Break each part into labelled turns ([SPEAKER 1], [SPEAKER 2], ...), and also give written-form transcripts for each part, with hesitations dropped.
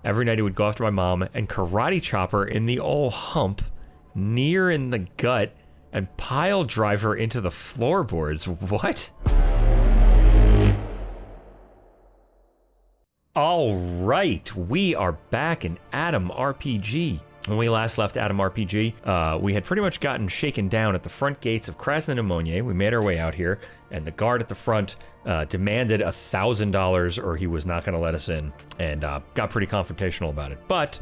[SPEAKER 1] Every night he would go after my mom and karate chop her in the old hump, near in the gut, and pile drive her into the floorboards. What? All right, we are back in Adam RPG. When we last left Adam RPG, we had pretty much gotten shaken down at the front gates of Krasnodar. We made our way out here, and the guard at the front demanded $1,000 or he was not going to let us in, and got pretty confrontational about it. But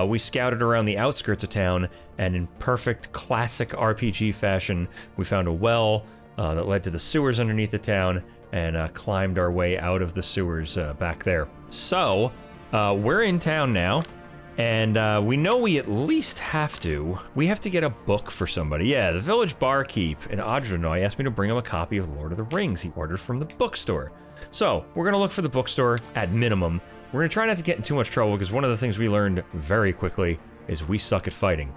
[SPEAKER 1] we scouted around the outskirts of town, and in perfect classic RPG fashion, we found a well that led to the sewers underneath the town, and climbed our way out of the sewers back there. So, we're in town now. And we know we at least have to get a book for somebody. Yeah, the village barkeep in Odrinoy asked me to bring him a copy of Lord of the Rings he ordered from the bookstore. So, we're gonna look for the bookstore at minimum. We're gonna try not to get in too much trouble because one of the things we learned very quickly is we suck at fighting.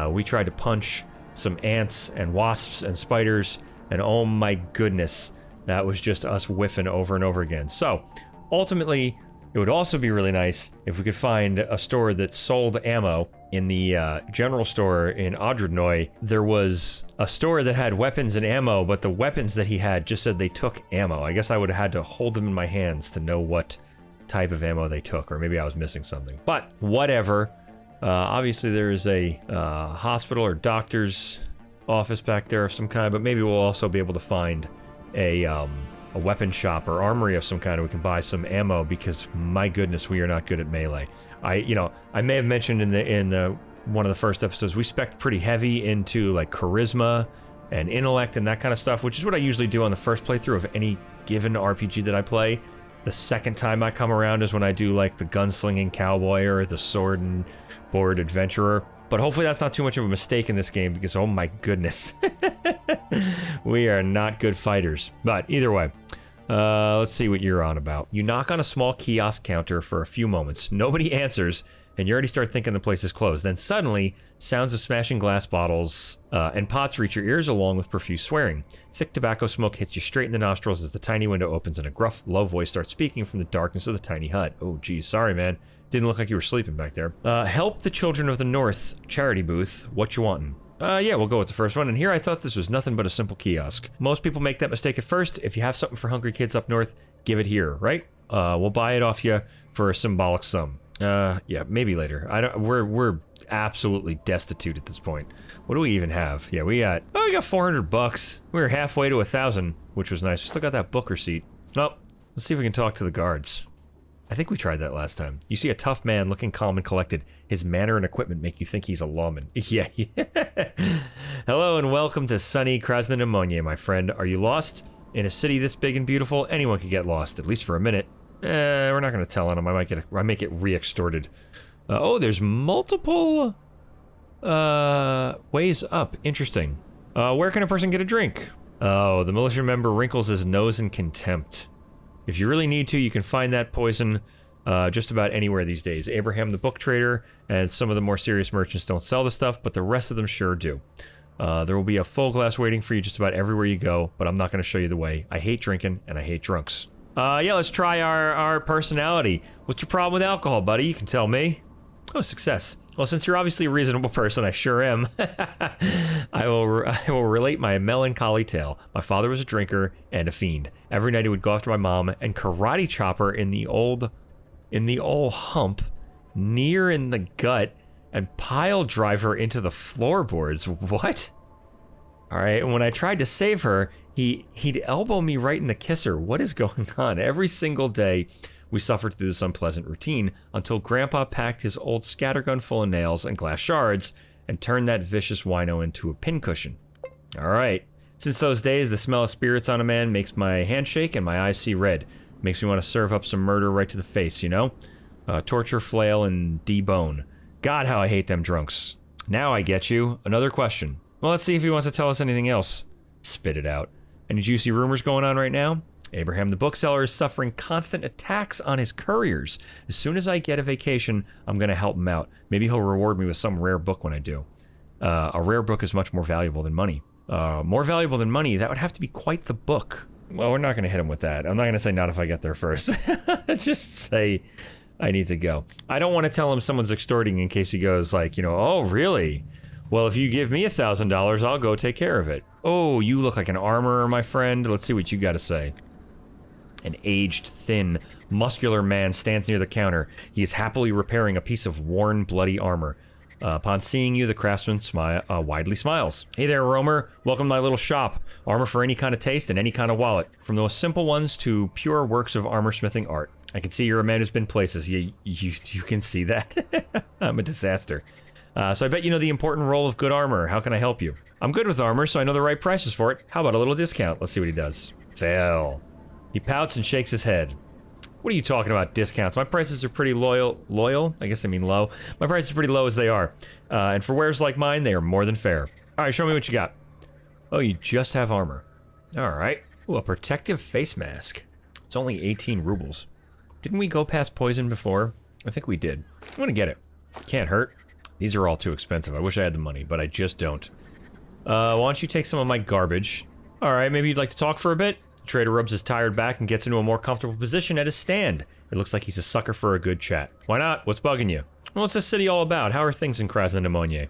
[SPEAKER 1] We tried to punch some ants and wasps and spiders, and oh my goodness, that was just us whiffing over and over again. So, ultimately, it would also be really nice if we could find a store that sold ammo. In the general store in Odrinoy, there was a store that had weapons and ammo, but the weapons that he had just said they took ammo. I guess I would have had to hold them in my hands to know what type of ammo they took, or maybe I was missing something. But whatever. Obviously there is a hospital or doctor's office back there of some kind, but maybe we'll also be able to find a weapon shop or armory of some kind, and we can buy some ammo, because my goodness, we are not good at melee. I may have mentioned in the one of the first episodes, we spec pretty heavy into like charisma and intellect and that kind of stuff, which is what I usually do on the first playthrough of any given RPG that I play. The second time I come around is when I do like the gunslinging cowboy or the sword and board adventurer. But hopefully that's not too much of a mistake in this game, because oh my goodness, we are not good fighters. But either way, let's see what you're on about. You knock on a small kiosk counter for a few moments. Nobody answers, and you already start thinking the place is closed. Then suddenly, sounds of smashing glass bottles and pots reach your ears, along with profuse swearing. Thick tobacco smoke hits you straight in the nostrils as the tiny window opens and a gruff, low voice starts speaking from the darkness of the tiny hut. Oh geez, sorry man. Didn't look like you were sleeping back there. Help the Children of the North charity booth. What you wantin'? Yeah, we'll go with the first one. And here I thought this was nothing but a simple kiosk. Most people make that mistake at first. If you have something for hungry kids up north, give it here, right? We'll buy it off you for a symbolic sum. Yeah, maybe later. We're absolutely destitute at this point. What do we even have? Yeah, we got $400. We were halfway to 1,000, which was nice. We still got that book receipt. Oh, let's see if we can talk to the guards. I think we tried that last time. You see a tough man looking calm and collected. His manner and equipment make you think he's a lawman. Yeah. Hello and welcome to sunny Krasnodar, my friend. Are you lost? In a city this big and beautiful, anyone could get lost, at least for a minute. We're not going to tell on him. I might get re-extorted. Oh, there's multiple ways up. Interesting. Where can a person get a drink? Oh, the militia member wrinkles his nose in contempt. If you really need to, you can find that poison just about anywhere these days. Abraham the book trader and some of the more serious merchants don't sell the stuff, but the rest of them sure do. There will be a full glass waiting for you just about everywhere you go, but I'm not going to show you the way. I hate drinking and I hate drunks. Yeah, let's try our personality. What's your problem with alcohol, buddy? You can tell me. Oh, success. Well, since you're obviously a reasonable person, I sure am. I will relate my melancholy tale. My father was a drinker and a fiend. Every night he would go after my mom and karate chop her in the old hump, near in the gut, and pile drive her into the floorboards. What? All right, and when I tried to save her, he'd elbow me right in the kisser. What is going on? Every single day, we suffered through this unpleasant routine until Grandpa packed his old scattergun full of nails and glass shards and turned that vicious wino into a pincushion. All right. Since those days, the smell of spirits on a man makes my hand shake and my eyes see red. Makes me want to serve up some murder right to the face, you know? Torture, flail, and debone. God, how I hate them drunks. Now I get you. Another question. Well, let's see if he wants to tell us anything else. Spit it out. Any juicy rumors going on right now? Abraham the bookseller is suffering constant attacks on his couriers. As soon as I get a vacation, I'm going to help him out. Maybe he'll reward me with some rare book when I do. A rare book is much more valuable than money. More valuable than money, that would have to be quite the book. Well, we're not going to hit him with that. I'm not going to say not if I get there first. Just say, I need to go. I don't want to tell him someone's extorting in case he goes like, you know, oh, really? Well, if you give me $1,000, I'll go take care of it. Oh, you look like an armorer, my friend. Let's see what you got to say. An aged, thin, muscular man stands near the counter. He is happily repairing a piece of worn, bloody armor. Upon seeing you, the craftsman widely smiles. Hey there, roamer. Welcome to my little shop. Armor for any kind of taste and any kind of wallet. From the most simple ones to pure works of armor-smithing art. I can see you're a man who's been places. You can see that. I'm a disaster. So I bet you know the important role of good armor. How can I help you? I'm good with armor, so I know the right prices for it. How about a little discount? Let's see what he does. Fail. He pouts and shakes his head. What are you talking about, discounts? My prices are pretty loyal? I guess I mean low. My prices are pretty low as they are. And for wares like mine, they are more than fair. All right, show me what you got. Oh, you just have armor. All right. Ooh, a protective face mask. It's only 18 rubles. Didn't we go past poison before? I think we did. I'm gonna get it. Can't hurt. These are all too expensive. I wish I had the money, but I just don't. Why don't you take some of my garbage? All right, maybe you'd like to talk for a bit? The trader rubs his tired back and gets into a more comfortable position at his stand. It looks like he's a sucker for a good chat. Why not? What's bugging you? What's this city all about? How are things in Krasnodar?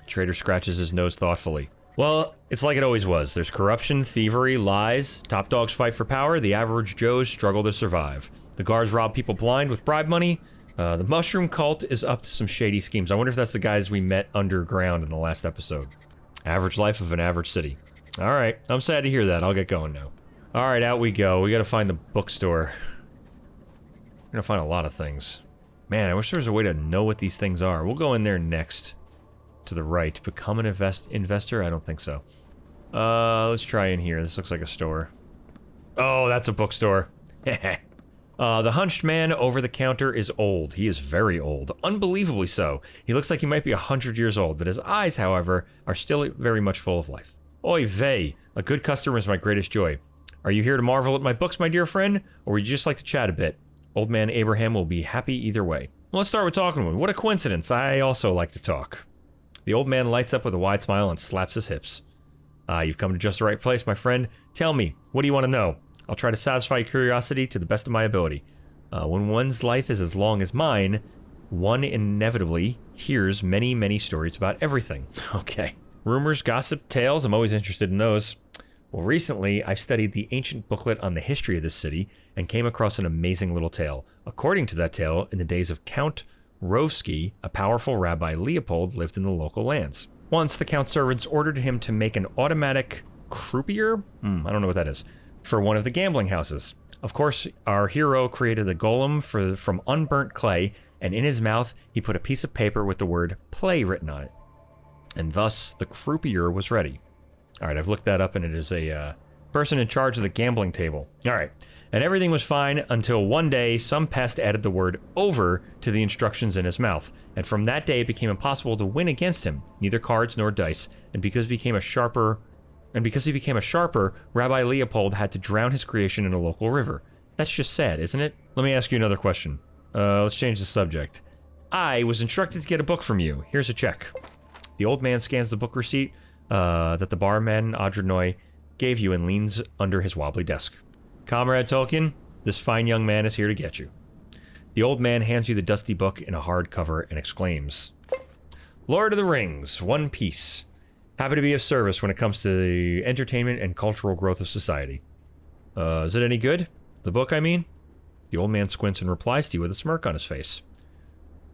[SPEAKER 1] Trader scratches his nose thoughtfully. Well, it's like it always was. There's corruption, thievery, lies. Top dogs fight for power. The average Joes struggle to survive. The guards rob people blind with bribe money. The mushroom cult is up to some shady schemes. I wonder if that's the guys we met underground in the last episode. Average life of an average city. Alright, I'm sad to hear that. I'll get going now. Alright, out we go. We gotta find the bookstore. We're gonna find a lot of things. Man, I wish there was a way to know what these things are. We'll go in there next. To the right. Become an investor? I don't think so. Let's try in here. This looks like a store. Oh, that's a bookstore. The hunched man over the counter is old. He is very old. Unbelievably so. He looks like he might be 100 years old, but his eyes, however, are still very much full of life. Oy vey. A good customer is my greatest joy. Are you here to marvel at my books, my dear friend? Or would you just like to chat a bit? Old man Abraham will be happy either way. Well, let's start with talking to him. What a coincidence. I also like to talk. The old man lights up with a wide smile and slaps his hips. You've come to just the right place, my friend. Tell me, what do you want to know? I'll try to satisfy your curiosity to the best of my ability. When one's life is as long as mine, one inevitably hears many, many stories about everything. Okay. Rumors, gossip, tales, I'm always interested in those. Well, recently, I've studied the ancient booklet on the history of this city and came across an amazing little tale. According to that tale, in the days of Count Rovsky, a powerful Rabbi Leopold lived in the local lands. Once, the Count's servants ordered him to make an automatic croupier? I don't know what that is. For one of the gambling houses. Of course, our hero created a golem from unburnt clay, and in his mouth, he put a piece of paper with the word play written on it. And thus, the croupier was ready. Alright, I've looked that up, and it is a person in charge of the gambling table. Alright, and everything was fine until one day, some pest added the word over to the instructions in his mouth. And from that day, it became impossible to win against him, neither cards nor dice. And because he became a sharper, Rabbi Leopold had to drown his creation in a local river. That's just sad, isn't it? Let me ask you another question. Let's change the subject. I was instructed to get a book from you. Here's a check. The old man scans the book receipt that the barman Adrenoy gave you and leans under his wobbly desk. Comrade Tolkien, this fine young man is here to get you. The old man hands you the dusty book in a hard cover and exclaims, Lord of the Rings, One Piece. Happy to be of service when it comes to the entertainment and cultural growth of society. Is it any good? The book, I mean? The old man squints and replies to you with a smirk on his face.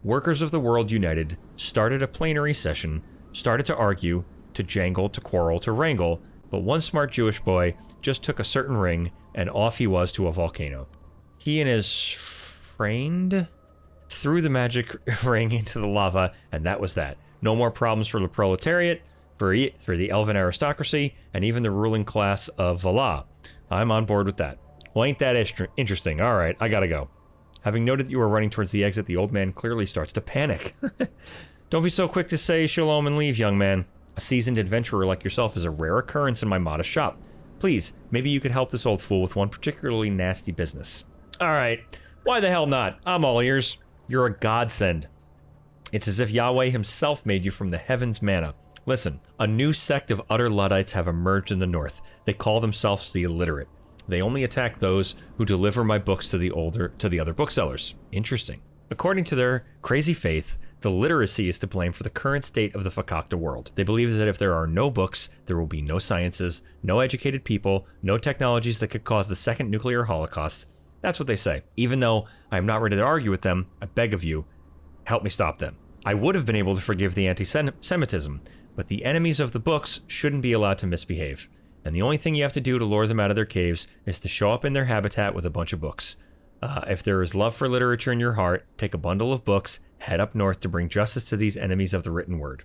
[SPEAKER 1] Workers of the world united, started a plenary session, started to argue, to jangle, to quarrel, to wrangle, but one smart Jewish boy just took a certain ring, and off he was to a volcano. He and his friend threw the magic ring into the lava, and that was that. No more problems for the proletariat, for the elven aristocracy, and even the ruling class of Valar. I'm on board with that. Well, ain't that interesting? All right, I gotta go. Having noted that you are running towards the exit, the old man clearly starts to panic. Don't be so quick to say shalom and leave, young man. A seasoned adventurer like yourself is a rare occurrence in my modest shop. Please, maybe you could help this old fool with one particularly nasty business. All right, why the hell not? I'm all ears. You're a godsend. It's as if Yahweh himself made you from the heavens manna. Listen, a new sect of utter Luddites have emerged in the north. They call themselves the illiterate. They only attack those who deliver my books to the other booksellers. Interesting. According to their crazy faith, the literacy is to blame for the current state of the Fakakta world. They believe that if there are no books, there will be no sciences, no educated people, no technologies that could cause the second nuclear holocaust. That's what they say. Even though I am not ready to argue with them, I beg of you, help me stop them. I would have been able to forgive the anti-Semitism, but the enemies of the books shouldn't be allowed to misbehave. And the only thing you have to do to lure them out of their caves is to show up in their habitat with a bunch of books. If there is love for literature in your heart, take a bundle of books, head up north to bring justice to these enemies of the written word.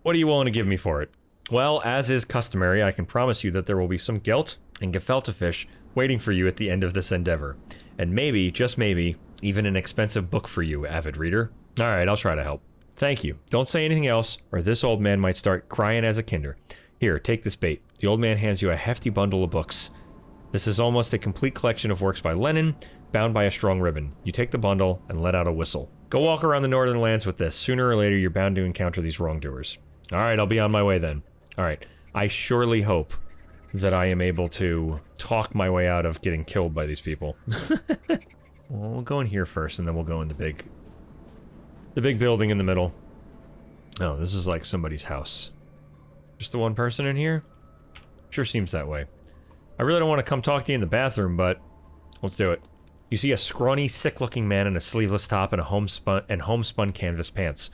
[SPEAKER 1] What are you willing to give me for it? Well, as is customary, I can promise you that there will be some gelt and gefilte fish waiting for you at the end of this endeavor. And maybe, just maybe, even an expensive book for you, avid reader. Alright, I'll try to help. Thank you. Don't say anything else, or this old man might start crying as a kinder. Here, take this bait. The old man hands you a hefty bundle of books. This is almost a complete collection of works by Lenin, bound by a strong ribbon. You take the bundle and let out a whistle. Go walk around the northern lands with this. Sooner or later, you're bound to encounter these wrongdoers. Alright, I'll be on my way then. Alright, I surely hope that I am able to talk my way out of getting killed by these people. Well, we'll go in here first, and then we'll go in the big building in the middle. Oh, this is like somebody's house. Just the one person in here? Sure seems that way. I really don't want to come talk to you in the bathroom, but let's do it. You see a scrawny, sick-looking man in a sleeveless top and homespun canvas pants.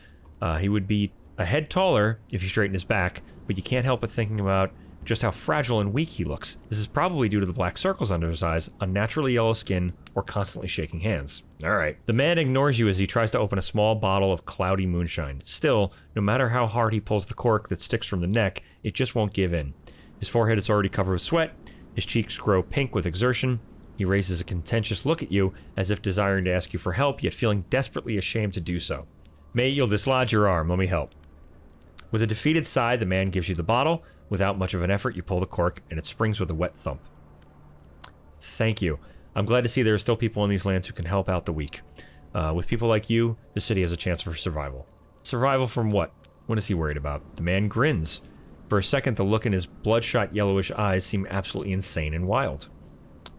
[SPEAKER 1] He would be a head taller if you straighten his back, but you can't help but thinking about just how fragile and weak he looks. This is probably due to the black circles under his eyes, unnaturally yellow skin, or constantly shaking hands. Alright. The man ignores you as he tries to open a small bottle of cloudy moonshine. Still, no matter how hard he pulls the cork that sticks from the neck, it just won't give in. His forehead is already covered with sweat, his cheeks grow pink with exertion. He raises a contentious look at you, as if desiring to ask you for help, yet feeling desperately ashamed to do so. Mate, you'll dislodge your arm, let me help. With a defeated sigh, the man gives you the bottle. Without much of an effort, you pull the cork, and it springs with a wet thump. Thank you. I'm glad to see there are still people in these lands who can help out the weak. With people like you, the city has a chance for survival. Survival from what? What is he worried about? The man grins. For a second, the look in his bloodshot yellowish eyes seemed absolutely insane and wild.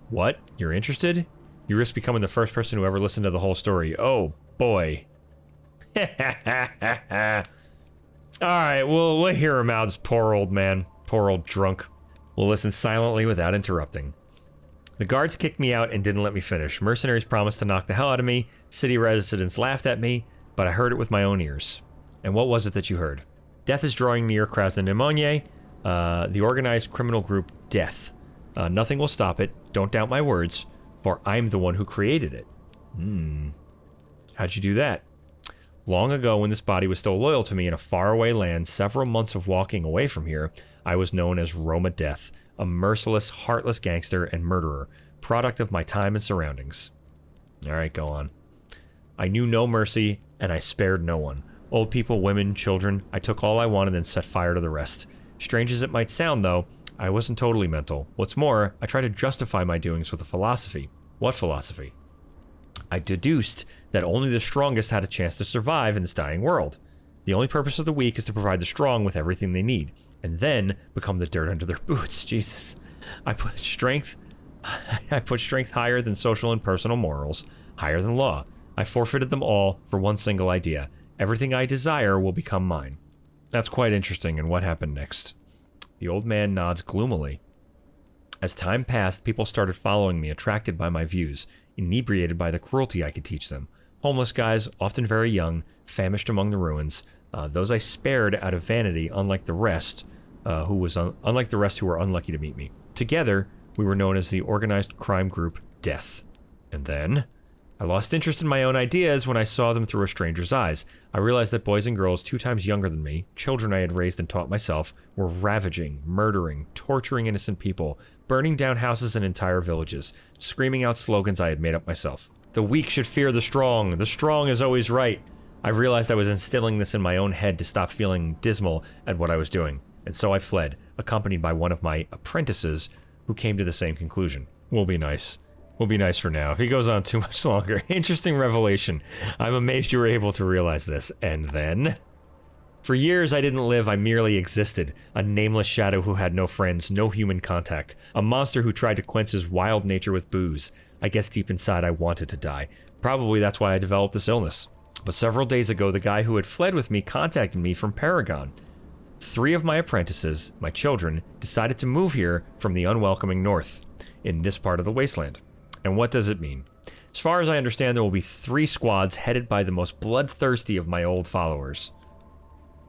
[SPEAKER 1] What? You're interested? You risk becoming the first person who ever listened to the whole story. Oh, boy. Alright, we'll hear him out, this poor old man. Poor old drunk. We'll listen silently without interrupting. The guards kicked me out and didn't let me finish. Mercenaries promised to knock the hell out of me. City residents laughed at me, but I heard it with my own ears. And what was it that you heard? Death is drawing near Krasnodemonier, the organized criminal group Death. Nothing will stop it. Don't doubt my words, for I'm the one who created it. How'd you do that? Long ago, when this body was still loyal to me in a faraway land, several months of walking away from here, I was known as Roma Death, a merciless, heartless gangster and murderer, product of my time and surroundings. Alright, go on. I knew no mercy, and I spared no one. Old people, women, children, I took all I wanted and set fire to the rest. Strange as it might sound, though, I wasn't totally mental. What's more, I tried to justify my doings with a philosophy. What philosophy? I deduced that only the strongest had a chance to survive in this dying world. The only purpose of the weak is to provide the strong with everything they need, and then become the dirt under their boots. Jesus. I put strength higher than social and personal morals, higher than law. I forfeited them all for one single idea. Everything I desire will become mine. That's quite interesting, and what happened next? The old man nods gloomily. As time passed, people started following me, attracted by my views, inebriated by the cruelty I could teach them. Homeless guys, often very young, famished among the ruins. Those I spared out of vanity, unlike the rest who were unlucky to meet me. Together, we were known as the organized crime group Death. And then, I lost interest in my own ideas when I saw them through a stranger's eyes. I realized that boys and girls 2 times younger than me, children I had raised and taught myself, were ravaging, murdering, torturing innocent people, burning down houses and entire villages, screaming out slogans I had made up myself. The weak should fear the strong is always right. I realized I was instilling this in my own head to stop feeling dismal at what I was doing, and so I fled, accompanied by one of my apprentices, who came to the same conclusion. We'll be nice. We'll be nice for now. If he goes on too much longer. Interesting revelation. I'm amazed you were able to realize this. And then... For years I didn't live, I merely existed. A nameless shadow who had no friends, no human contact. A monster who tried to quench his wild nature with booze. I guess deep inside I wanted to die. Probably that's why I developed this illness. But several days ago, the guy who had fled with me contacted me from Paragon. 3 of my apprentices, my children, decided to move here from the unwelcoming north, in this part of the wasteland. And what does it mean? As far as I understand, there will be 3 squads headed by the most bloodthirsty of my old followers.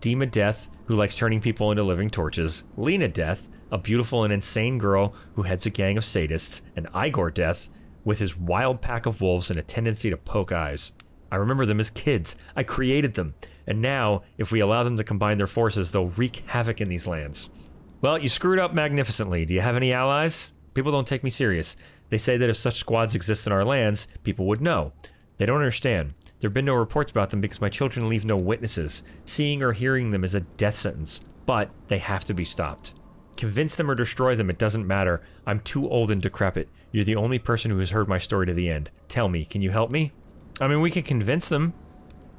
[SPEAKER 1] Dima Death, who likes turning people into living torches, Lena Death, a beautiful and insane girl who heads a gang of sadists, and Igor Death, with his wild pack of wolves and a tendency to poke eyes. I remember them as kids. I created them. And now, if we allow them to combine their forces, they'll wreak havoc in these lands. Well, you screwed up magnificently. Do you have any allies? People don't take me serious. They say that if such squads exist in our lands, people would know. They don't understand. There have been no reports about them because my children leave no witnesses. Seeing or hearing them is a death sentence, but they have to be stopped. Convince them or destroy them, it doesn't matter. I'm too old and decrepit. You're the only person who has heard my story to the end. Tell me, can you help me? I mean, we can convince them.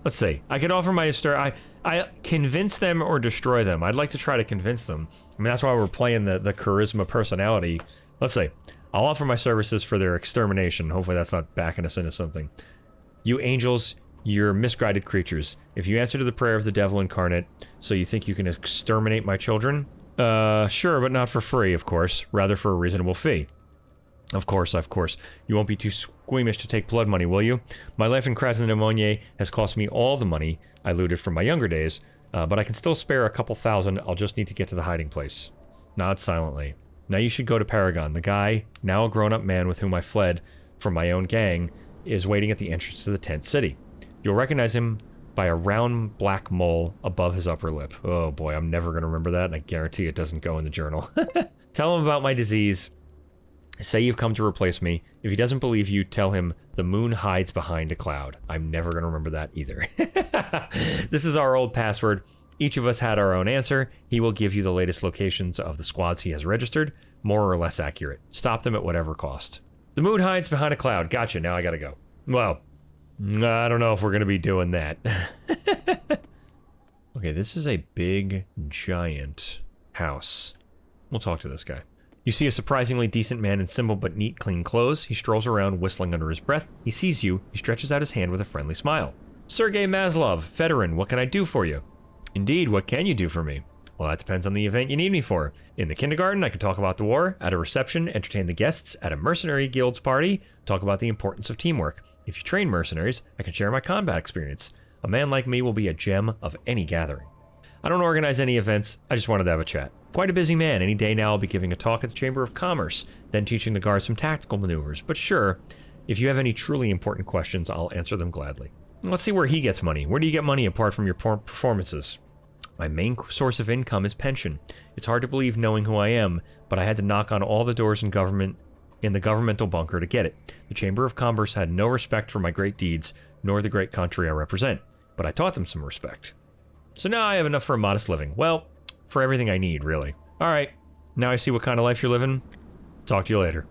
[SPEAKER 1] Let's see. I could offer my story. I convince them or destroy them. I'd like to try to convince them. I mean, that's why we're playing the charisma personality. Let's see. I'll offer my services for their extermination. Hopefully that's not backing us into something. You angels, you're misguided creatures. If you answer to the prayer of the devil incarnate, so you think you can exterminate my children? Sure, but not for free, of course. Rather for a reasonable fee. Of course. You won't be too squeamish to take blood money, will you? My life in Krasnodemonier has cost me all the money I looted from my younger days, but I can still spare a couple thousand. I'll just need to get to the hiding place. Nod silently. Now you should go to Paragon. The guy, now a grown-up man with whom I fled from my own gang, is waiting at the entrance to the tent city. You'll recognize him by a round black mole above his upper lip. Oh boy, I'm never going to remember that, and I guarantee it doesn't go in the journal. Tell him about my disease. Say you've come to replace me. If he doesn't believe you, tell him the moon hides behind a cloud. I'm never going to remember that either. This is our old password. Each of us had our own answer. He will give you the latest locations of the squads he has registered, more or less accurate. Stop them at whatever cost. The moon hides behind a cloud. Gotcha, now I gotta go. Well, I don't know if we're gonna be doing that. Okay, this is a big, giant house. We'll talk to this guy. You see a surprisingly decent man in simple but neat, clean clothes. He strolls around, whistling under his breath. He sees you. He stretches out his hand with a friendly smile. Sergei Maslov, veteran, what can I do for you? Indeed, what can you do for me? Well, that depends on the event you need me for. In the kindergarten, I can talk about the war. At a reception, entertain the guests. At a mercenary guild's party, talk about the importance of teamwork. If you train mercenaries, I can share my combat experience. A man like me will be a gem of any gathering. I don't organize any events. I just wanted to have a chat. Quite a busy man. Any day now I'll be giving a talk at the Chamber of Commerce, then teaching the guards some tactical maneuvers. But sure, if you have any truly important questions, I'll answer them gladly. Let's see where he gets money. Where do you get money apart from your performances? My main source of income is pension. It's hard to believe knowing who I am, but I had to knock on all the doors in the governmental bunker to get it. The Chamber of Commerce had no respect for my great deeds, nor the great country I represent, but I taught them some respect. So now I have enough for a modest living. Well, for everything I need, really. Alright, now I see what kind of life you're living. Talk to you later.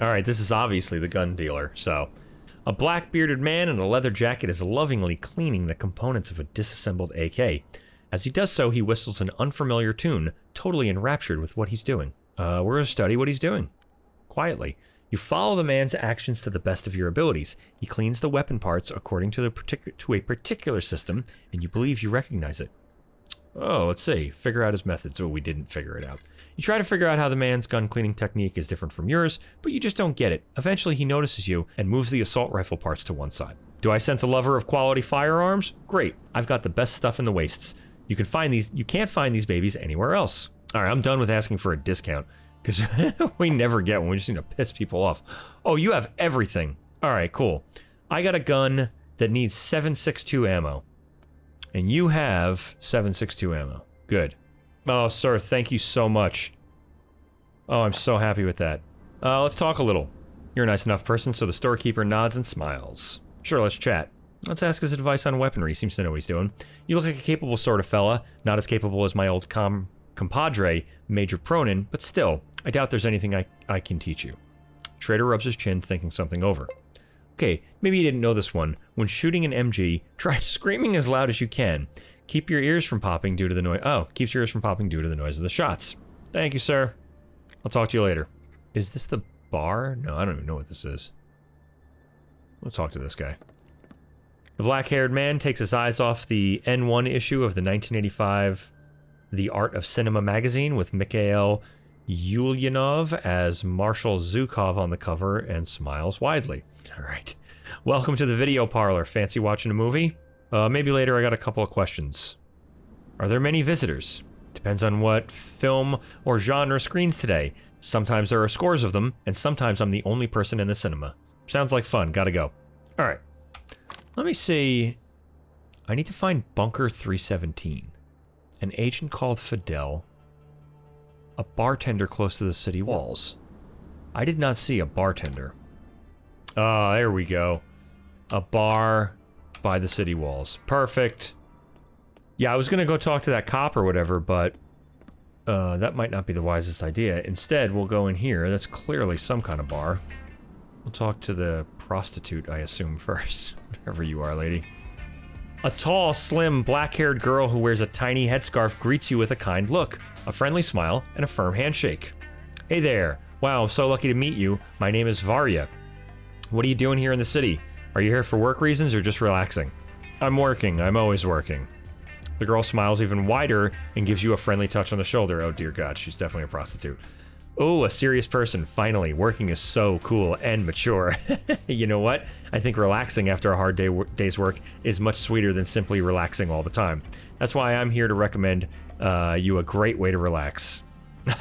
[SPEAKER 1] Alright, this is obviously the gun dealer, so... A black-bearded man in a leather jacket is lovingly cleaning the components of a disassembled AK. As he does so, he whistles an unfamiliar tune, totally enraptured with what he's doing. We're going to study what he's doing. Quietly. You follow the man's actions to the best of your abilities. He cleans the weapon parts according to a particular system, and you believe you recognize it. Oh, let's see. Figure out his methods. Oh, we didn't figure it out. You try to figure out how the man's gun cleaning technique is different from yours, but you just don't get it. Eventually, he notices you and moves the assault rifle parts to one side. Do I sense a lover of quality firearms? Great. I've got the best stuff in the wastes. You can't find these babies anywhere else. All right, I'm done with asking for a discount because we never get one. We just need to piss people off. Oh, you have everything. All right, cool. I got a gun that needs 7.62 ammo. And you have 7.62 ammo. Good. Oh, sir, thank you so much. Oh, I'm so happy with that. Let's talk a little. You're a nice enough person, so the storekeeper nods and smiles. Sure, let's chat. Let's ask his advice on weaponry. He seems to know what he's doing. You look like a capable sort of fella. Not as capable as my old compadre, Major Pronin, but still, I doubt there's anything I can teach you. Trader rubs his chin, thinking something over. Okay, maybe you didn't know this one. When shooting an MG, try screaming as loud as you can. Keep your ears from popping due to the noise. Oh, keeps your ears from popping due to the noise of the shots. Thank you, sir. I'll talk to you later. Is this the bar? No, I don't even know what this is. We'll talk to this guy. The black-haired man takes his eyes off the N1 issue of the 1985 The Art of Cinema magazine with Mikhail Ulyanov as Marshal Zhukov on the cover and smiles widely. All right. Welcome to the video parlor. Fancy watching a movie? Maybe later. I got a couple of questions. Are there many visitors? Depends on what film or genre screens today. Sometimes there are scores of them, and sometimes I'm the only person in the cinema. Sounds like fun. Gotta go. All right. Let me see. I need to find Bunker 317. An agent called Fidel. A bartender close to the city walls. I did not see a bartender. Ah, there we go. A bar by the city walls. Perfect. Yeah, I was gonna go talk to that cop or whatever, but that might not be the wisest idea. Instead, we'll go in here. That's clearly some kind of bar. We'll talk to the prostitute, I assume, first. Whatever you are, lady. A tall, slim, black-haired girl who wears a tiny headscarf greets you with a kind look, a friendly smile, and a firm handshake. Hey there. Wow, I'm so lucky to meet you. My name is Varya. What are you doing here in the city? Are you here for work reasons or just relaxing? I'm working. I'm always working. The girl smiles even wider and gives you a friendly touch on the shoulder. Oh dear God, she's definitely a prostitute. Oh, a serious person, finally. Working is so cool and mature. You know what? I think relaxing after a hard day's work is much sweeter than simply relaxing all the time. That's why I'm here to recommend you a great way to relax.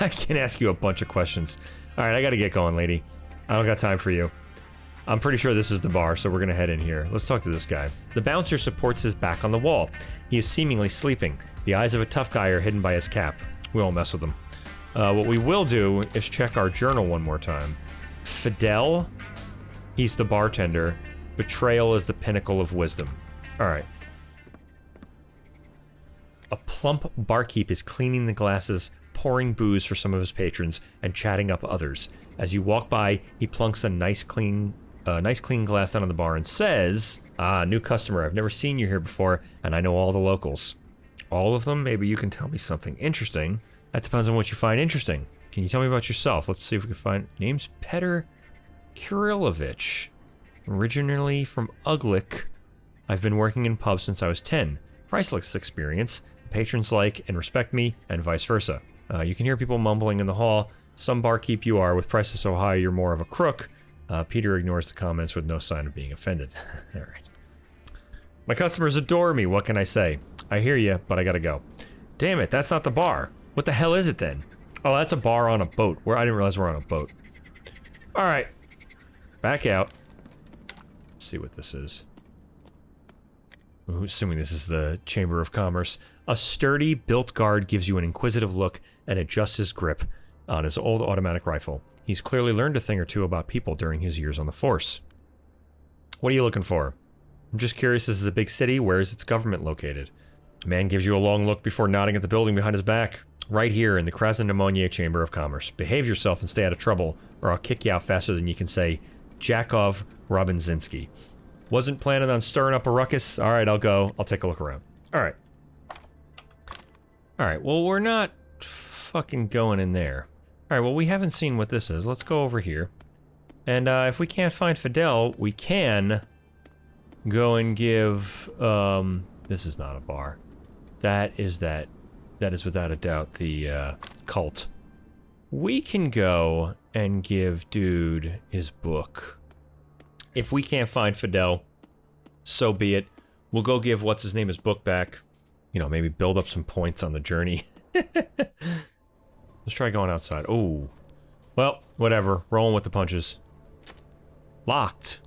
[SPEAKER 1] I can ask you a bunch of questions. All right, I gotta get going, lady. I don't got time for you. I'm pretty sure this is the bar, so we're gonna head in here. Let's talk to this guy. The bouncer supports his back on the wall. He is seemingly sleeping. The eyes of a tough guy are hidden by his cap. We won't mess with him. What we will do is check our journal one more time. Fidel, he's the bartender. Betrayal is the pinnacle of wisdom. All right. A plump barkeep is cleaning the glasses, pouring booze for some of his patrons, and chatting up others. As you walk by, he plunks a nice clean glass down on the bar and says, "Ah, new customer. I've never seen you here before, and I know all the locals." All of them? Maybe you can tell me something interesting. That depends on what you find interesting. Can you tell me about yourself? Let's see if we can find... Name's Petr Kirillovich. Originally from Uglik. I've been working in pubs since I was 10. Priceless experience. Patrons like and respect me, and vice versa. You can hear people mumbling in the hall. Some barkeep you are. With prices so high, you're more of a crook. Peter ignores the comments with no sign of being offended. All right. My customers adore me. What can I say? I hear you, but I gotta go. Damn it, that's not the bar. What the hell is it then? Oh, that's a bar on a boat. I didn't realize we're on a boat. All right. Back out. Let's see what this is. Assuming this is the Chamber of Commerce. A sturdy, built guard gives you an inquisitive look and adjusts his grip on his old automatic rifle. He's clearly learned a thing or two about people during his years on the force. What are you looking for? I'm just curious, this is a big city. Where is its government located? The man gives you a long look before nodding at the building behind his back. Right here in the Krasnodemonier Chamber of Commerce. Behave yourself and stay out of trouble, or I'll kick you out faster than you can say, Jakov Robinzinski. Wasn't planning on stirring up a ruckus? Alright, I'll go. I'll take a look around. Alright. Alright, well, we're not fucking going in there. Alright, well, we haven't seen what this is. Let's go over here. And if we can't find Fidel, we can go and give... this is not a bar. That is without a doubt the cult. We can go and give dude his book. If we can't find Fidel, so be it. We'll go give what's his name his book back. You know, maybe build up some points on the journey. Let's try going outside. Oh, well, whatever. Rolling with the punches. Locked.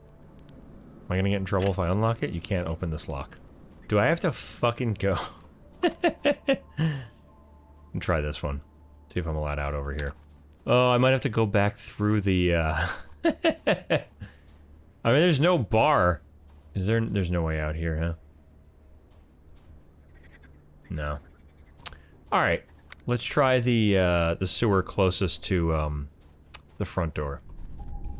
[SPEAKER 1] Am I gonna get in trouble if I unlock it? You can't open this lock. Do I have to fucking go? And try this one. See if I'm allowed out over here. Oh, I might have to go back through the, I mean, there's no bar. Is there? There's no way out here, huh? No. Alright. Let's try the sewer closest to, the front door.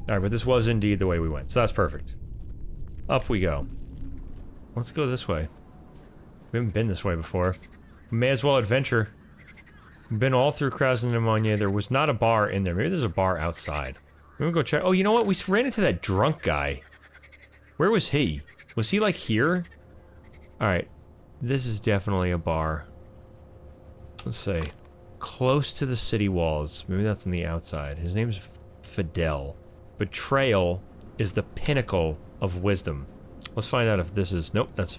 [SPEAKER 1] Alright, but this was indeed the way we went, so that's perfect. Up we go. Let's go this way. We haven't been this way before. We may as well adventure. We've been all through Krasnodar. There was not a bar in there. Maybe there's a bar outside. We're gonna go check. Oh, you know what? We ran into that drunk guy. Where was he? Was he like here? Alright. This is definitely a bar. Let's see. Close to the city walls. Maybe that's on the outside. His name's Fidel. Betrayal is the pinnacle of wisdom. Let's find out if this is... Nope, that's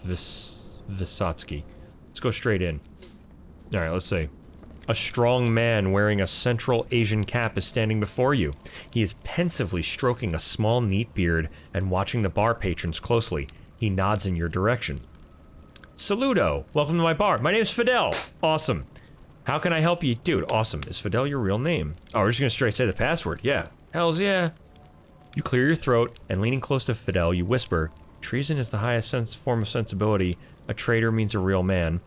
[SPEAKER 1] Vysotsky. Let's go straight in. Alright, let's see. A strong man wearing a Central Asian cap is standing before you. He is pensively stroking a small, neat beard and watching the bar patrons closely. He nods in your direction. Saludo! Welcome to my bar. My name's Fidel. Awesome. How can I help you? Dude, awesome. Is Fidel your real name? Oh, we're just gonna straight say the password. Yeah. Hells yeah. You clear your throat, and leaning close to Fidel, you whisper, treason is the highest form of sensibility. A traitor means a real man.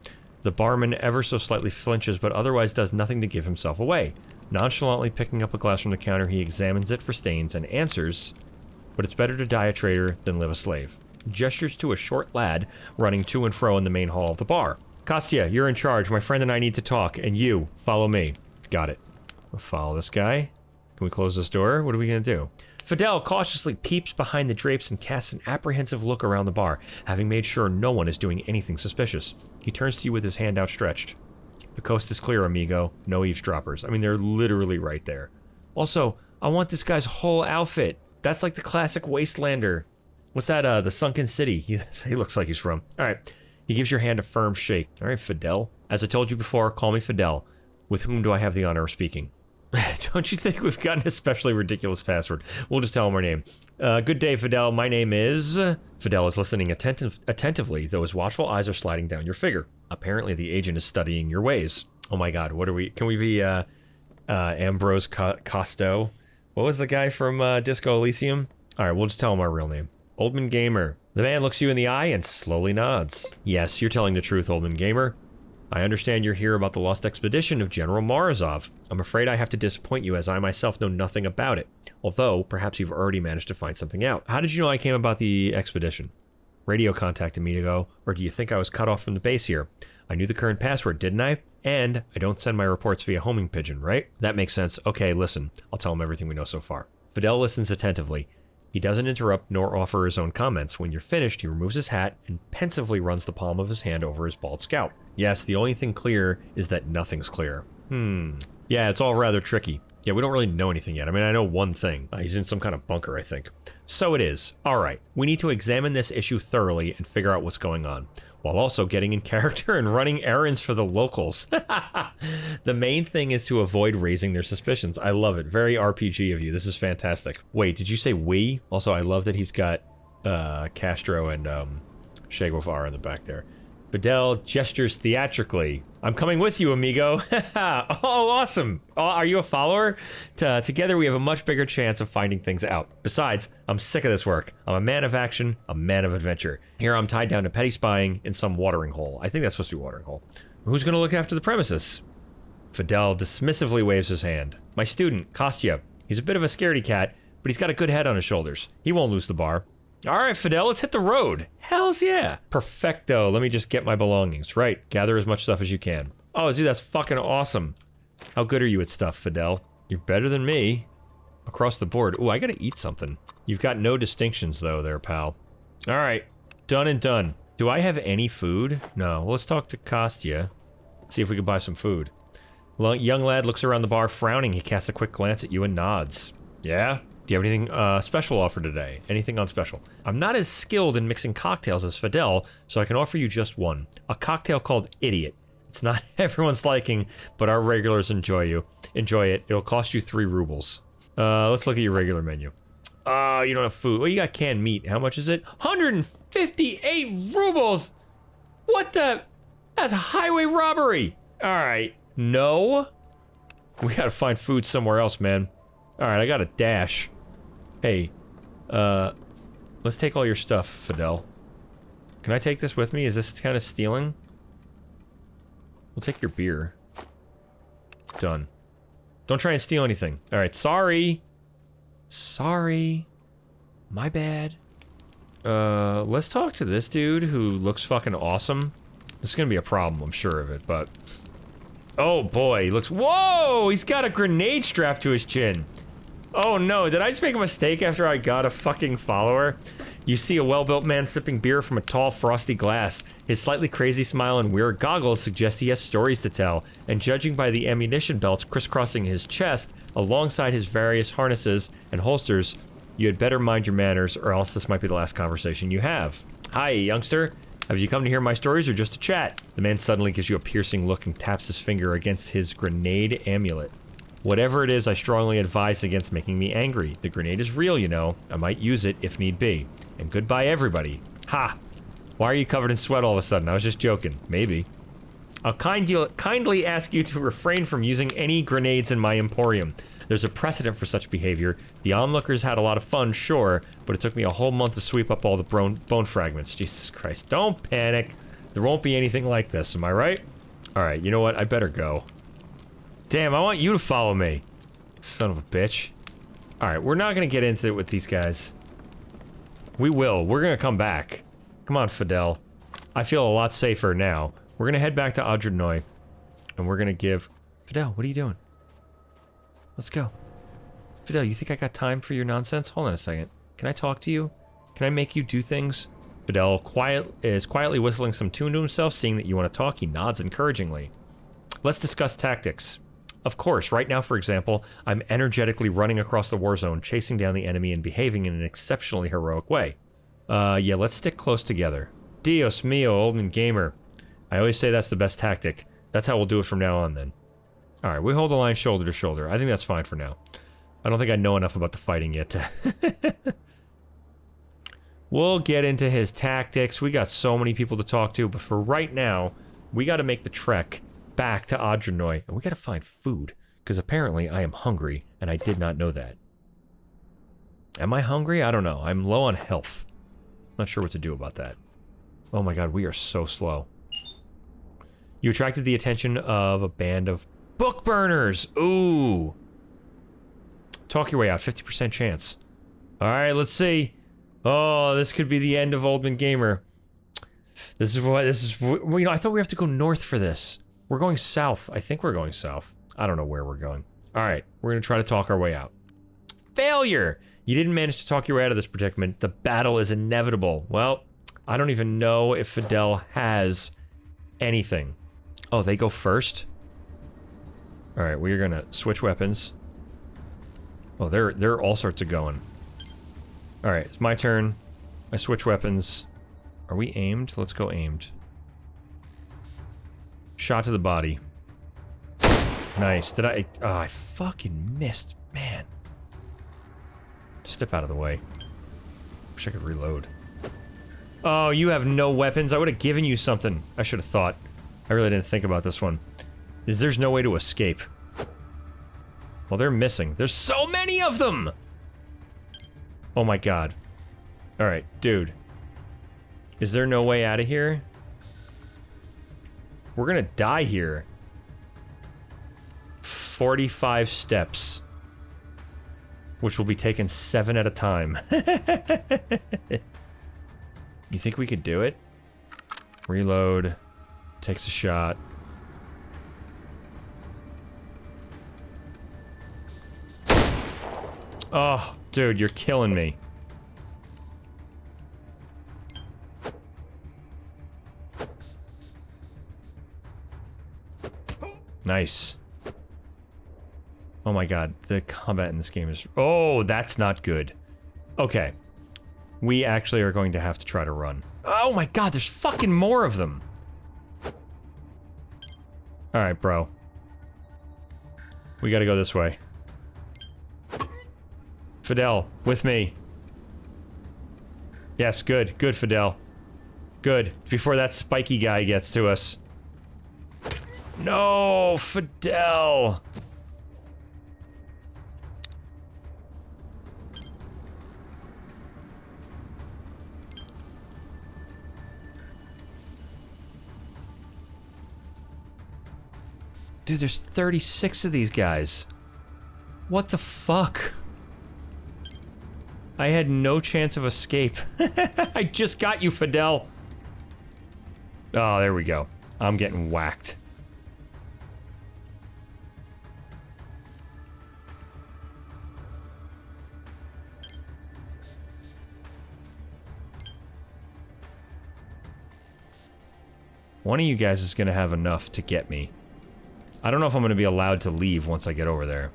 [SPEAKER 1] The barman ever so slightly flinches, but otherwise does nothing to give himself away. Nonchalantly picking up a glass from the counter, he examines it for stains and answers, but it's better to die a traitor than live a slave. Gestures to a short lad running to and fro in the main hall of the bar. Kostya, you're in charge. My friend and I need to talk, and you, follow me. Got it. We'll follow this guy. Can we close this door? What are we gonna do? Fidel cautiously peeps behind the drapes and casts an apprehensive look around the bar, having made sure no one is doing anything suspicious. He turns to you with his hand outstretched. The coast is clear, amigo. No eavesdroppers. I mean, they're literally right there. Also, I want this guy's whole outfit. That's like the classic Wastelander. What's that, the Sunken City? He looks like he's from. Alright. He gives your hand a firm shake. Alright, Fidel. As I told you before, call me Fidel. With whom do I have the honor of speaking? Don't you think we've got an especially ridiculous password? We'll just tell him our name. Good day, Fidel. My name is... Fidel is listening attentively, though his watchful eyes are sliding down your figure. Apparently, the agent is studying your ways. Oh my god, what are we... Can we be, Ambrose Costo? What was the guy from, Disco Elysium? Alright, we'll just tell him our real name. Oldman Gamer. The man looks you in the eye and slowly nods. Yes, you're telling the truth, Oldman Gamer. I understand you're here about the lost expedition of General Morozov. I'm afraid I have to disappoint you as I myself know nothing about it. Although, perhaps you've already managed to find something out. How did you know I came about the expedition? Radio contacted me ago, or do you think I was cut off from the base here? I knew the current password, didn't I? And I don't send my reports via homing pigeon, right? That makes sense. Okay, listen. I'll tell him everything we know so far. Fidel listens attentively. He doesn't interrupt nor offer his own comments. When you're finished, he removes his hat and pensively runs the palm of his hand over his bald scalp. Yes, the only thing clear is that nothing's clear. Yeah, it's all rather tricky. Yeah, we don't really know anything yet. I mean, I know one thing. He's in some kind of bunker, I think. So it is. Alright, we need to examine this issue thoroughly and figure out what's going on, while also getting in character and running errands for the locals. The main thing is to avoid raising their suspicions. I love it. Very RPG of you. This is fantastic. Wait, did you say we? Also, I love that he's got Castro and Che Guevara in the back there. Fidel gestures theatrically. I'm coming with you, amigo. Oh, awesome. Oh, are you a follower? Together we have a much bigger chance of finding things out. Besides, I'm sick of this work. I'm a man of action, a man of adventure. Here I'm tied down to petty spying in some watering hole. I think that's supposed to be watering hole. Who's going to look after the premises? Fidel dismissively waves his hand. My student, Kostya. He's a bit of a scaredy cat, but he's got a good head on his shoulders. He won't lose the bar. Alright, Fidel, let's hit the road. Hells yeah. Perfecto. Let me just get my belongings. Right, gather as much stuff as you can. Oh, dude, that's fucking awesome. How good are you at stuff, Fidel? You're better than me. Across the board. Ooh, I gotta eat something. You've got no distinctions, though, there, pal. Alright, done and done. Do I have any food? No. Well, let's talk to Kostya. See if we can buy some food. Young lad looks around the bar, frowning. He casts a quick glance at you and nods. Yeah? Do you have anything special offered today? Anything on special? I'm not as skilled in mixing cocktails as Fidel, so I can offer you just one. A cocktail called Idiot. It's not everyone's liking, but our regulars enjoy it. It'll cost you 3 rubles. Let's look at your regular menu. You don't have food. Well, you got canned meat. How much is it? 158 rubles! What the? That's a highway robbery! Alright. No? We gotta find food somewhere else, man. Alright, I got a dash. Hey, let's take all your stuff, Fidel. Can I take this with me? Is this kind of stealing? We'll take your beer. Done. Don't try and steal anything. Alright, sorry. Sorry. My bad. Let's talk to this dude who looks fucking awesome. This is gonna be a problem, I'm sure of it, but... Oh boy, he looks... Whoa! He's got a grenade strapped to his chin. Oh no, did I just make a mistake after I got a fucking follower? You see a well-built man sipping beer from a tall, frosty glass. His slightly crazy smile and weird goggles suggest he has stories to tell, and judging by the ammunition belts crisscrossing his chest, alongside his various harnesses and holsters, you had better mind your manners, or else this might be the last conversation you have. Hi, youngster. Have you come to hear my stories or just to chat? The man suddenly gives you a piercing look and taps his finger against his grenade amulet. Whatever it is, I strongly advise against making me angry. The grenade is real, you know. I might use it if need be. And goodbye, everybody. Ha! Why are you covered in sweat all of a sudden? I was just joking. Maybe. I'll kindly ask you to refrain from using any grenades in my emporium. There's a precedent for such behavior. The onlookers had a lot of fun, sure, but it took me a whole month to sweep up all the bone fragments. Jesus Christ. Don't panic. There won't be anything like this, am I right? Alright, you know what? I better go. Damn, I want you to follow me. Son of a bitch. Alright, we're not gonna get into it with these guys. We will. We're gonna come back. Come on, Fidel. I feel a lot safer now. We're gonna head back to Audrenoy, and we're gonna give... Fidel, what are you doing? Let's go. Fidel, you think I got time for your nonsense? Hold on a second. Can I talk to you? Can I make you do things? Fidel is quietly whistling some tune to himself, seeing that you want to talk. He nods encouragingly. Let's discuss tactics. Of course, right now, for example, I'm energetically running across the war zone, chasing down the enemy and behaving in an exceptionally heroic way. Yeah, let's stick close together. Dios mio, old man gamer. I always say that's the best tactic. That's how we'll do it from now on, then. Alright, we hold the line shoulder to shoulder. I think that's fine for now. I don't think I know enough about the fighting yet to... We'll get into his tactics. We got so many people to talk to, but for right now, we gotta make the trek back to Audrenoy, and we gotta find food, because apparently I am hungry, and I did not know that. Am I hungry? I don't know. I'm low on health. Not sure what to do about that. Oh my god, we are so slow. You attracted the attention of a band of book burners! Ooh! Talk your way out, 50% chance. Alright, let's see. Oh, this could be the end of Old Man Gamer. You know, I thought we have to go north for this. We're going south. I think we're going south. I don't know where we're going. Alright, we're gonna try to talk our way out. Failure! You didn't manage to talk your way out of this predicament. The battle is inevitable. Well, I don't even know if Fidel has anything. Oh, they go first? Alright, we're gonna switch weapons. Oh, they're all sorts of going. Alright, it's my turn. I switch weapons. Are we aimed? Let's go aimed. Shot to the body. Nice. Did I... Oh, I fucking missed. Man. Step out of the way. Wish I could reload. Oh, you have no weapons? I would have given you something. I should have thought. I really didn't think about this one. There's no way to escape. Well, they're missing. There's so many of them! Oh my god. Alright, dude. Is there no way out of here? We're gonna die here. 45 steps. Which will be taken 7 at a time. You think we could do it? Reload. Takes a shot. Oh, dude, you're killing me. Nice. Oh my god, the combat in this game is... Oh, that's not good. Okay. We actually are going to have to try to run. Oh my god, there's fucking more of them! Alright, bro. We gotta go this way. Fidel, with me. Yes, good. Good, Fidel. Good. Before that spiky guy gets to us. No, Fidel! Dude, there's 36 of these guys. What the fuck? I had no chance of escape. I just got you, Fidel. Oh, there we go. I'm getting whacked. One of you guys is going to have enough to get me. I don't know if I'm going to be allowed to leave once I get over there.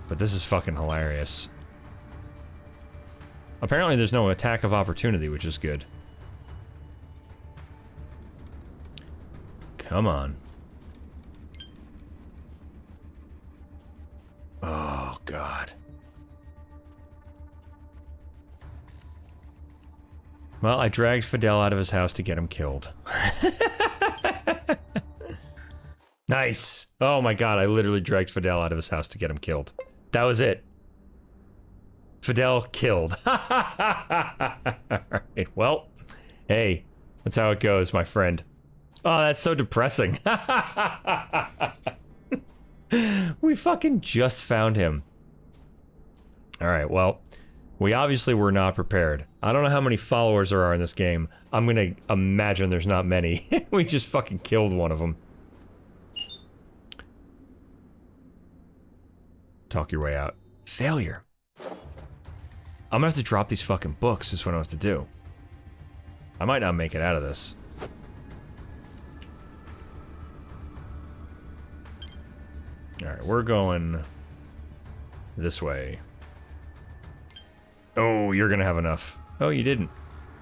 [SPEAKER 1] But this is fucking hilarious. Apparently there's no attack of opportunity, which is good. Come on. Oh, God. Well, I dragged Fidel out of his house to get him killed. Nice! Oh my god, I literally dragged Fidel out of his house to get him killed. That was it. Fidel killed. Alright, well, hey, that's how it goes, my friend. Oh, that's so depressing. We fucking just found him. Alright, well, we obviously were not prepared. I don't know how many followers there are in this game. I'm gonna imagine there's not many. We just fucking killed one of them. Talk your way out. Failure. I'm gonna have to drop these fucking books, is what I have to do. I might not make it out of this. Alright, we're going this way. Oh, you're gonna have enough. Oh, you didn't.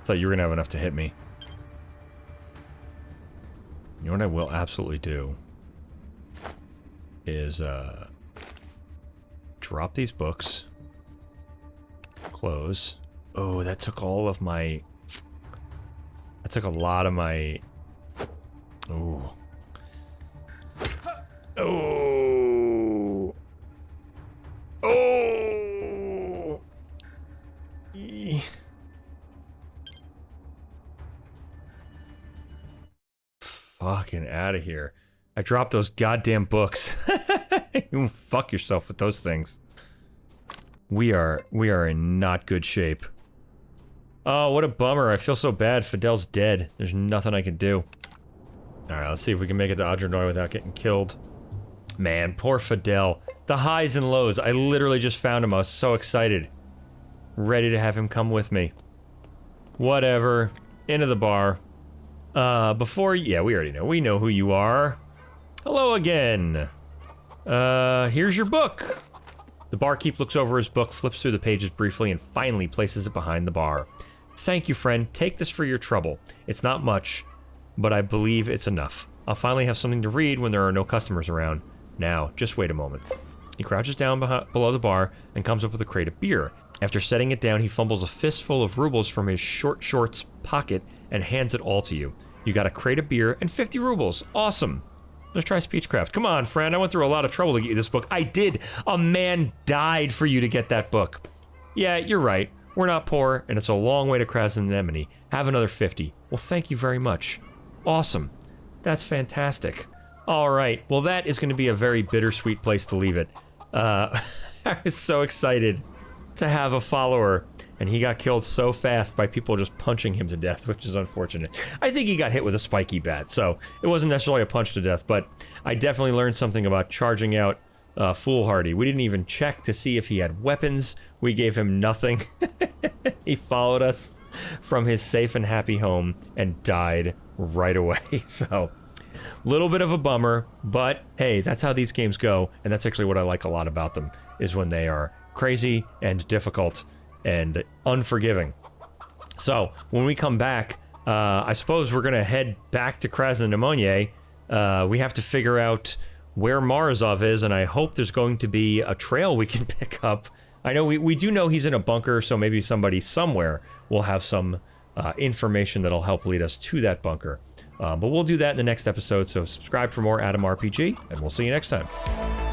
[SPEAKER 1] I thought you were gonna have enough to hit me. You know what I will absolutely do? Is, drop these books. Close. Oh, that took all of my... That took a lot of my... Ooh. Oh. Oh. Eee. Fucking out of here. I dropped those goddamn books. You fuck yourself with those things. We are in not good shape. Oh, what a bummer. I feel so bad. Fidel's dead. There's nothing I can do. Alright, let's see if we can make it to Adrenoy without getting killed. Man, poor Fidel. The highs and lows. I literally just found him. I was so excited. Ready to have him come with me. Whatever. Into the bar. Yeah, we already know. We know who you are. Hello again. Here's your book. The barkeep looks over his book, flips through the pages briefly, and finally places it behind the bar. Thank you, friend. Take this for your trouble. It's not much, but I believe it's enough. I'll finally have something to read when there are no customers around. Now, just wait a moment. He crouches down below the bar and comes up with a crate of beer. After setting it down, he fumbles a fistful of rubles from his short shorts pocket and hands it all to you. You got a crate of beer and 50 rubles. Awesome. Let's try Speechcraft. Come on, friend. I went through a lot of trouble to get you this book. I did. A man died for you to get that book. Yeah, you're right. We're not poor, and it's a long way to Krasnodemony. Have another 50. Well, thank you very much. Awesome. That's fantastic. All right. Well, that is going to be a very bittersweet place to leave it. I was so excited to have a follower, and he got killed so fast by people just punching him to death, which is unfortunate. I think he got hit with a spiky bat, so it wasn't necessarily a punch to death, but I definitely learned something about charging out foolhardy. We didn't even check to see if he had weapons. We gave him nothing. He followed us from his safe and happy home and died right away, so... Little bit of a bummer, but hey, that's how these games go, and that's actually what I like a lot about them, is when they are crazy and difficult and unforgiving. So, when we come back, I suppose we're gonna head back to Krasnodemony. We have to figure out where Morozov is, and I hope there's going to be a trail we can pick up. I know we do know he's in a bunker, so maybe somebody somewhere will have some information that'll help lead us to that bunker. But we'll do that in the next episode, so subscribe for more Adam RPG, and we'll see you next time.